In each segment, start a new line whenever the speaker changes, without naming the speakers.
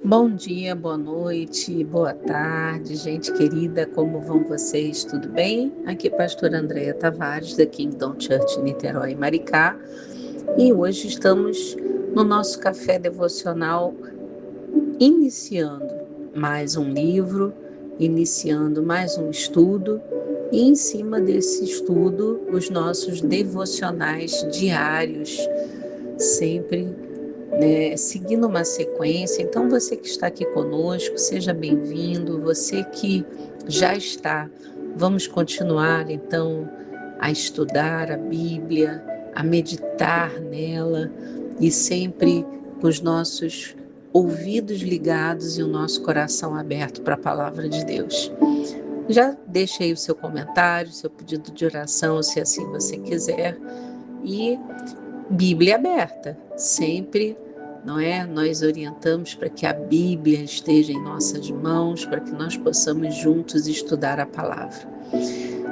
Bom dia, boa noite, boa tarde, gente querida, como vão vocês? Tudo bem? Aqui é a pastora Andréa Tavares, da Kingdom Church Niterói, Maricá, e hoje estamos no nosso café devocional, iniciando mais um livro, iniciando mais um estudo, e em cima desse estudo, os nossos devocionais diários, sempre seguindo uma sequência. Então, você que está aqui conosco, seja bem-vindo. Você que já está, vamos continuar então a estudar a Bíblia, a meditar nela e sempre com os nossos ouvidos ligados e o nosso coração aberto para a palavra de Deus. Já deixei o seu comentário, seu pedido de oração, se assim você quiser, e Bíblia aberta, sempre, não é? Nós orientamos para que a Bíblia esteja em nossas mãos, para que nós possamos juntos estudar a palavra.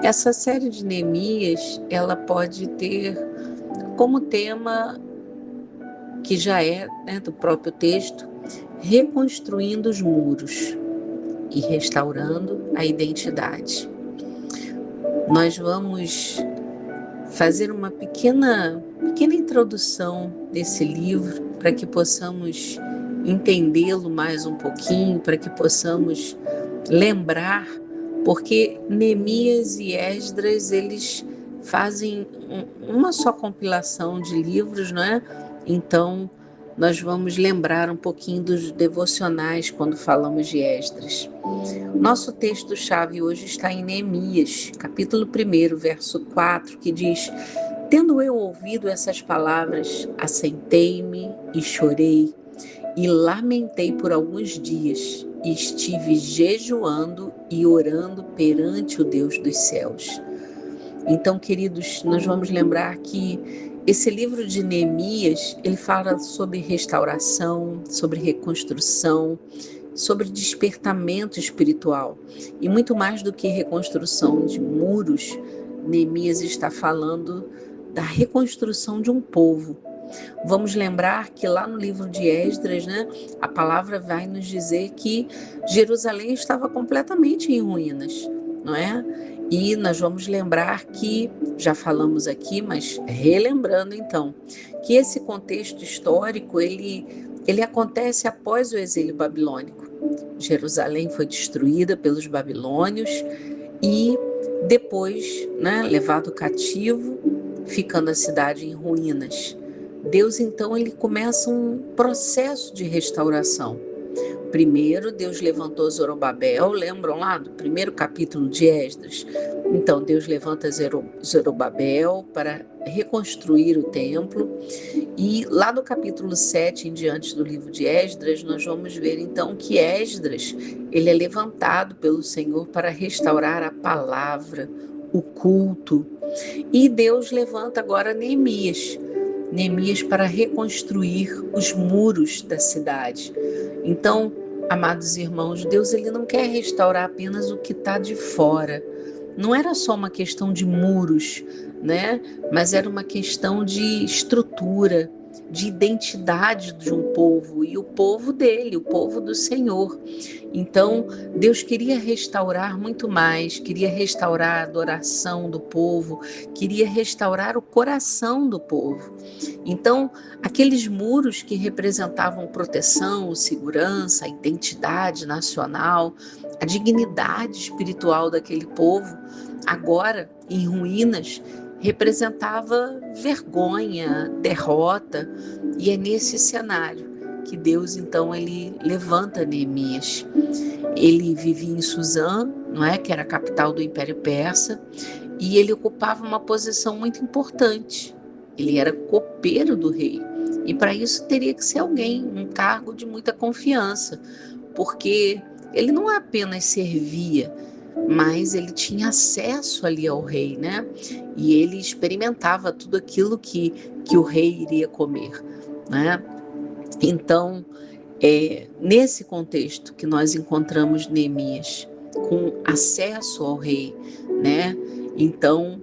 Essa série de Neemias, ela pode ter como tema, que já é, do próprio texto, reconstruindo os muros e restaurando a identidade. Nós vamos fazer uma pequena introdução desse livro para que possamos entendê-lo mais um pouquinho, para que possamos lembrar, porque Neemias e Esdras, eles fazem uma só compilação de livros, não é? Então, nós vamos lembrar um pouquinho dos devocionais quando falamos de Esdras. Nosso texto-chave hoje está em Neemias, capítulo 1, verso 4, que diz: Tendo eu ouvido essas palavras, assentei-me e chorei, e lamentei por alguns dias, e estive jejuando e orando perante o Deus dos céus. Então, queridos, nós vamos lembrar que esse livro de Neemias, ele fala sobre restauração, sobre reconstrução, sobre despertamento espiritual. E muito mais do que reconstrução de muros, Neemias está falando da reconstrução de um povo. Vamos lembrar que lá no livro de Esdras, a palavra vai nos dizer que Jerusalém estava completamente em ruínas, não é? E nós vamos lembrar que, já falamos aqui, mas relembrando então, que esse contexto histórico, ele acontece após o exílio babilônico. Jerusalém foi destruída pelos babilônios e depois, levado cativo, ficando a cidade em ruínas. Deus, então, ele começa um processo de restauração. Primeiro, Deus levantou Zorobabel, lembram lá do primeiro capítulo de Esdras? Então, Deus levanta Zorobabel para reconstruir o templo. E lá no capítulo 7, em diante do livro de Esdras, nós vamos ver então que Esdras, ele é levantado pelo Senhor para restaurar a palavra, o culto. E Deus levanta agora Neemias para reconstruir os muros da cidade. Então, amados irmãos, Deus, ele não quer restaurar apenas o que está de fora. Não era só uma questão de muros, mas era uma questão de estrutura, de identidade de um povo, e o povo dele, o povo do Senhor. Então, Deus queria restaurar muito mais, queria restaurar a adoração do povo, queria restaurar o coração do povo. Então, aqueles muros que representavam proteção, segurança, a identidade nacional, a dignidade espiritual daquele povo, agora em ruínas, representava vergonha, derrota, e é nesse cenário que Deus, então, ele levanta Neemias. Ele vivia em Suzã, que era a capital do Império Persa, e ele ocupava uma posição muito importante. Ele era copeiro do rei, e para isso teria que ser alguém, um cargo de muita confiança, porque ele não apenas servia, mas ele tinha acesso ali ao rei, E ele experimentava tudo aquilo que o rei iria comer, Então, é nesse contexto que nós encontramos Neemias, com acesso ao rei, Então,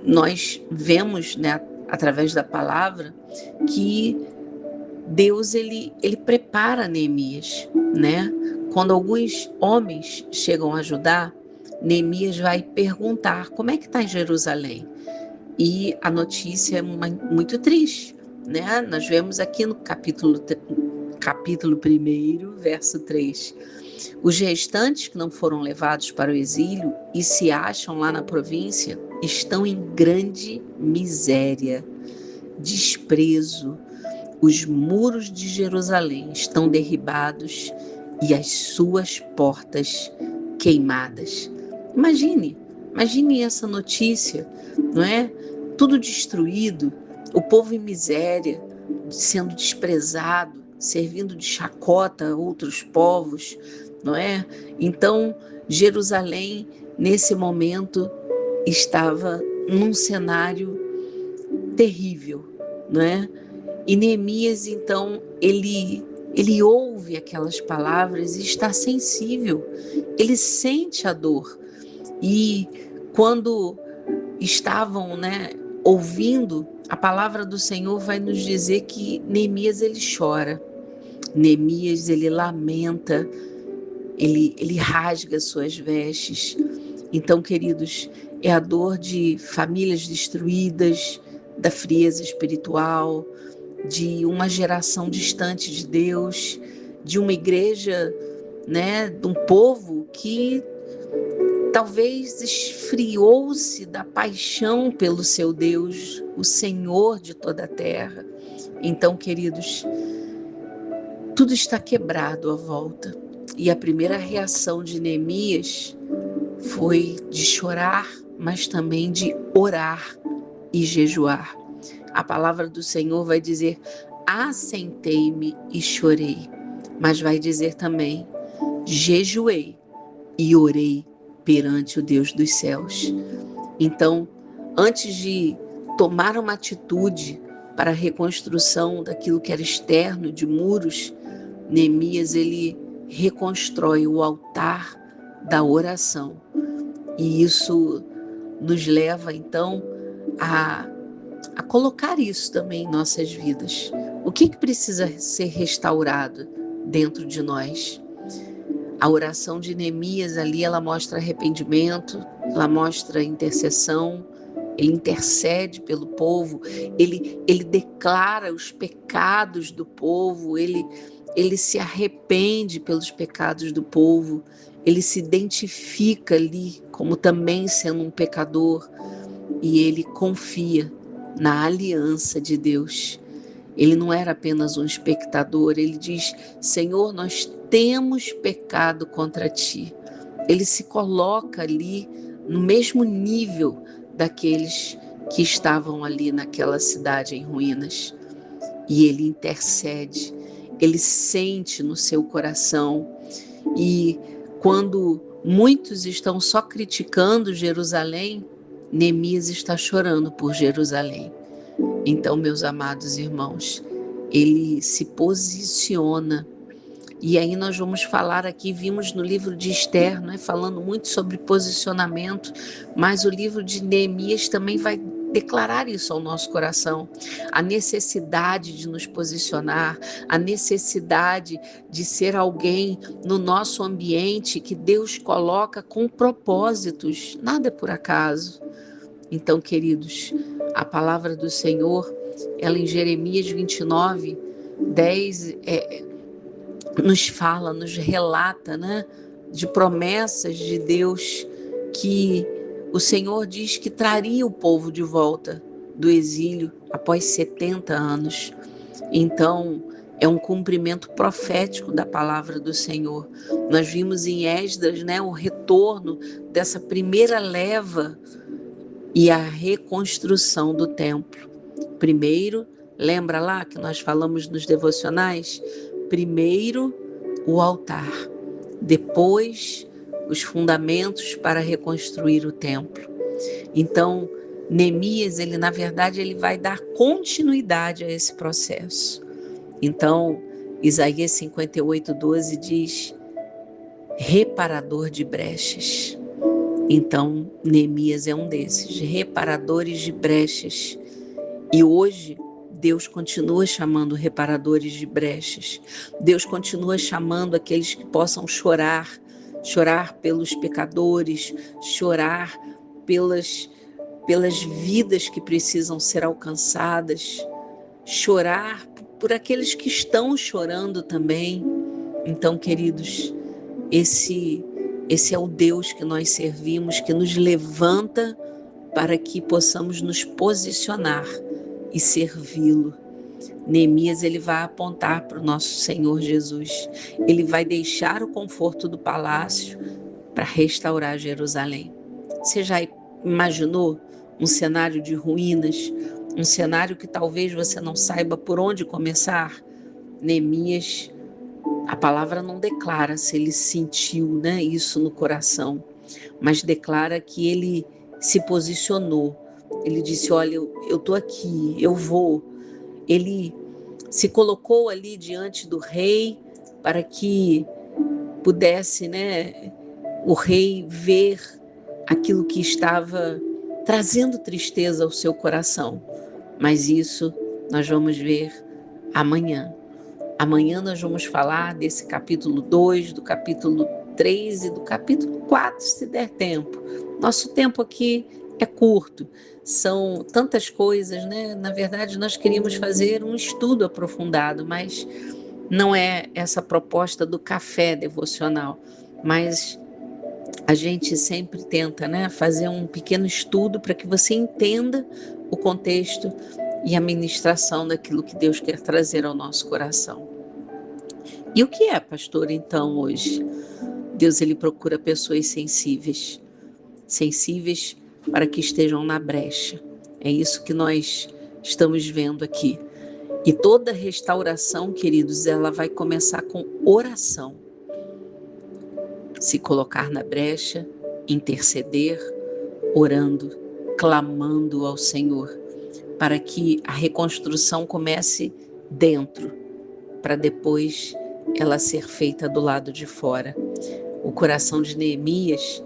nós vemos, através da palavra, que Deus ele prepara Neemias, né? Quando alguns homens chegam a ajudar, Neemias vai perguntar como é que está em Jerusalém. E a notícia é muito triste, né? Nós vemos aqui no capítulo 1, verso 3. Os restantes que não foram levados para o exílio e se acham lá na província estão em grande miséria, desprezo. Os muros de Jerusalém estão derribados e as suas portas queimadas. Imagine essa notícia, não é? Tudo destruído, o povo em miséria, sendo desprezado, servindo de chacota a outros povos, não é? Então, Jerusalém, nesse momento, estava num cenário terrível, não é? E Neemias, então, ele ouve aquelas palavras e está sensível, ele sente a dor. E quando estavam, né, ouvindo, a palavra do Senhor vai nos dizer que Neemias, ele chora, Neemias, ele lamenta, ele rasga suas vestes. Então, queridos, é a dor de famílias destruídas, da frieza espiritual, de uma geração distante de Deus, de uma igreja, né, de um povo que talvez esfriou-se da paixão pelo seu Deus, o Senhor de toda a terra. Então, queridos, tudo está quebrado à volta. E a primeira reação de Neemias foi de chorar, mas também de orar e jejuar. A palavra do Senhor vai dizer: assentei-me e chorei, mas vai dizer também: jejuei e orei perante o Deus dos céus. Então, antes de tomar uma atitude para a reconstrução daquilo que era externo, de muros, Neemias, ele reconstrói o altar da oração. E isso nos leva, então, a colocar isso também em nossas vidas. O que precisa ser restaurado dentro de nós? A oração de Neemias ali, ela mostra arrependimento, ela mostra intercessão, ele intercede pelo povo, ele declara os pecados do povo, ele se arrepende pelos pecados do povo, ele se identifica ali como também sendo um pecador e ele confia na aliança de Deus. Ele não era apenas um espectador, ele diz: Senhor, nós temos pecado contra ti. Ele se coloca ali no mesmo nível daqueles que estavam ali naquela cidade em ruínas. E ele intercede, ele sente no seu coração. E quando muitos estão só criticando Jerusalém, Neemias está chorando por Jerusalém. Então, meus amados irmãos, ele se posiciona. E aí nós vamos falar aqui, vimos no livro de Esther, né, falando muito sobre posicionamento, mas o livro de Neemias também vai declarar isso ao nosso coração, a necessidade de nos posicionar, a necessidade de ser alguém no nosso ambiente que Deus coloca com propósitos, nada é por acaso. Então, queridos, a palavra do Senhor, ela em Jeremias 29, 10, nos fala, nos relata, né, de promessas de Deus, que o Senhor diz que traria o povo de volta do exílio após 70 anos. Então, é um cumprimento profético da palavra do Senhor. Nós vimos em Esdras, né, o retorno dessa primeira leva e a reconstrução do templo. Primeiro, lembra lá que nós falamos nos devocionais? Primeiro, o altar. Depois, os fundamentos para reconstruir o templo. Então, Neemias, na verdade, ele vai dar continuidade a esse processo. Então, Isaías 58:12 diz: reparador de brechas. Então, Neemias é um desses, reparadores de brechas. E hoje, Deus continua chamando reparadores de brechas. Deus continua chamando aqueles que possam chorar pelos pecadores, chorar pelas vidas que precisam ser alcançadas, chorar por aqueles que estão chorando também. Então, queridos, esse é o Deus que nós servimos, que nos levanta para que possamos nos posicionar e servi-lo. Neemias, ele vai apontar para o nosso Senhor Jesus. Ele vai deixar o conforto do palácio para restaurar Jerusalém. Você já imaginou um cenário de ruínas, um cenário que talvez você não saiba por onde começar? Neemias, a palavra não declara se ele sentiu, isso no coração, mas declara que ele se posicionou. Ele disse, olha, eu estou aqui, eu vou. Ele se colocou ali diante do rei para que pudesse, o rei ver aquilo que estava trazendo tristeza ao seu coração. Mas isso nós vamos ver amanhã. Amanhã nós vamos falar desse capítulo 2, do capítulo 3 e do capítulo 4, se der tempo. Nosso tempo aqui é curto, são tantas coisas, Na verdade, nós queríamos fazer um estudo aprofundado, mas não é essa proposta do café devocional, mas a gente sempre tenta, fazer um pequeno estudo para que você entenda o contexto e a ministração daquilo que Deus quer trazer ao nosso coração. E o que é, pastor, então, hoje? Deus, ele procura pessoas sensíveis para que estejam na brecha. É isso que nós estamos vendo aqui. E toda restauração, queridos, ela vai começar com oração. Se colocar na brecha, interceder, orando, clamando ao Senhor, para que a reconstrução comece dentro, para depois ela ser feita do lado de fora. O coração de Neemias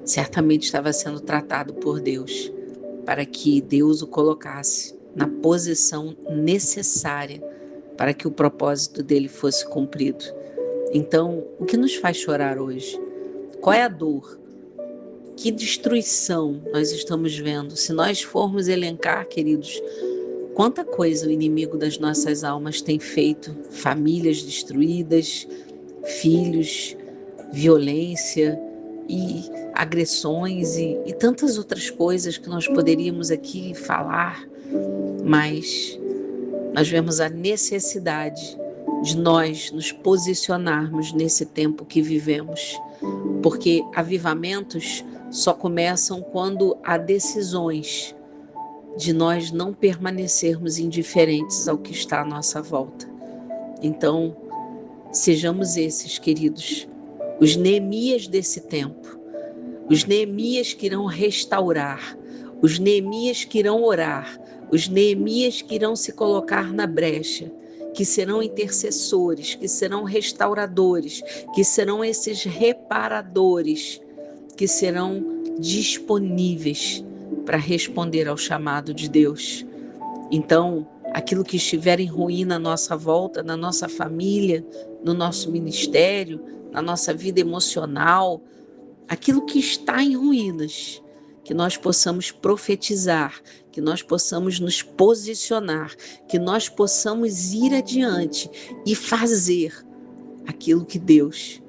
certamente estava sendo tratado por Deus, para que Deus o colocasse na posição necessária para que o propósito dele fosse cumprido. Então, o que nos faz chorar hoje? Qual é a dor? Que destruição nós estamos vendo? Se nós formos elencar, queridos, quanta coisa o inimigo das nossas almas tem feito, famílias destruídas, filhos, violência e agressões e tantas outras coisas que nós poderíamos aqui falar, mas nós vemos a necessidade de nós nos posicionarmos nesse tempo que vivemos, porque avivamentos só começam quando há decisões de nós não permanecermos indiferentes ao que está à nossa volta. Então, sejamos esses, queridos, os Neemias desse tempo, os Neemias que irão restaurar, os Neemias que irão orar, os Neemias que irão se colocar na brecha, que serão intercessores, que serão restauradores, que serão esses reparadores, que serão disponíveis para responder ao chamado de Deus. Então, aquilo que estiver em ruína à nossa volta, na nossa família, no nosso ministério, na nossa vida emocional, aquilo que está em ruínas, que nós possamos profetizar, que nós possamos nos posicionar, que nós possamos ir adiante e fazer aquilo que Deus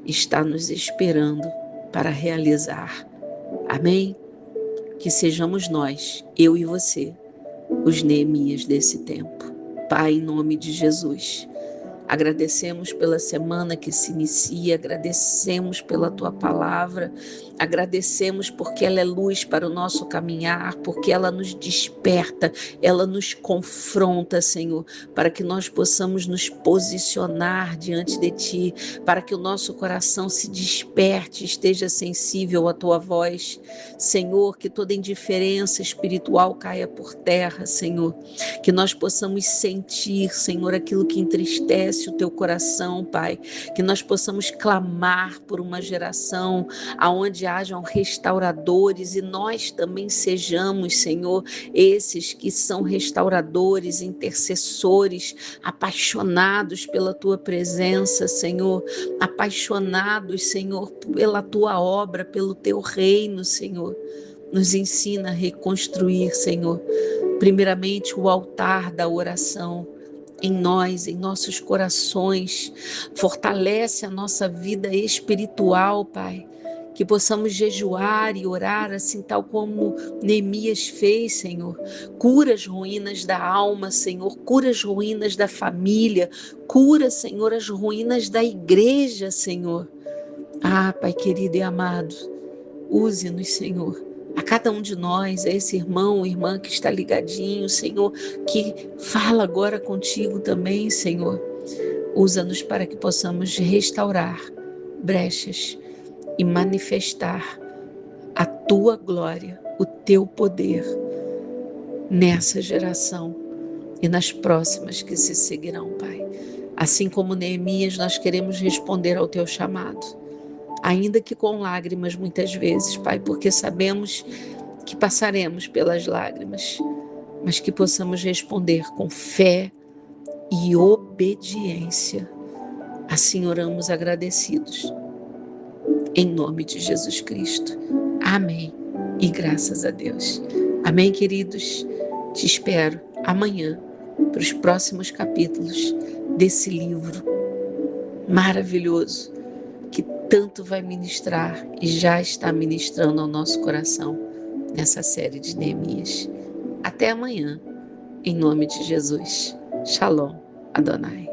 está nos esperando para realizar. Amém? Que sejamos nós, eu e você, os Neemias desse tempo. Pai, em nome de Jesus, agradecemos pela semana que se inicia, agradecemos pela Tua palavra, agradecemos porque ela é luz para o nosso caminhar, porque ela nos desperta, ela nos confronta, Senhor, para que nós possamos nos posicionar diante de Ti, para que o nosso coração se desperte, esteja sensível à Tua voz. Senhor, que toda indiferença espiritual caia por terra, Senhor, que nós possamos sentir, Senhor, aquilo que entristece fortalece o teu coração, Pai, que nós possamos clamar por uma geração aonde hajam restauradores e nós também sejamos, Senhor, esses que são restauradores, intercessores, apaixonados pela tua presença, Senhor, apaixonados, Senhor, pela tua obra, pelo teu reino, Senhor. Nos ensina a reconstruir, Senhor, primeiramente o altar da oração em nós, em nossos corações. Fortalece a nossa vida espiritual, Pai, que possamos jejuar e orar assim tal como Neemias fez, Senhor. Cura as ruínas da alma, Senhor, cura as ruínas da família, cura, Senhor, as ruínas da igreja, Senhor. Ah, Pai querido e amado, use-nos, Senhor, a cada um de nós, a esse irmão, irmã que está ligadinho, Senhor, que fala agora contigo também, Senhor. Usa-nos para que possamos restaurar brechas e manifestar a tua glória, o teu poder nessa geração e nas próximas que se seguirão, Pai. Assim como Neemias, nós queremos responder ao teu chamado, ainda que com lágrimas muitas vezes, Pai, porque sabemos que passaremos pelas lágrimas, mas que possamos responder com fé e obediência. Assim oramos agradecidos, em nome de Jesus Cristo. Amém. E graças a Deus. Amém, queridos? Te espero amanhã para os próximos capítulos desse livro maravilhoso que tanto vai ministrar e já está ministrando ao nosso coração nessa série de Neemias. Até amanhã, em nome de Jesus. Shalom, Adonai.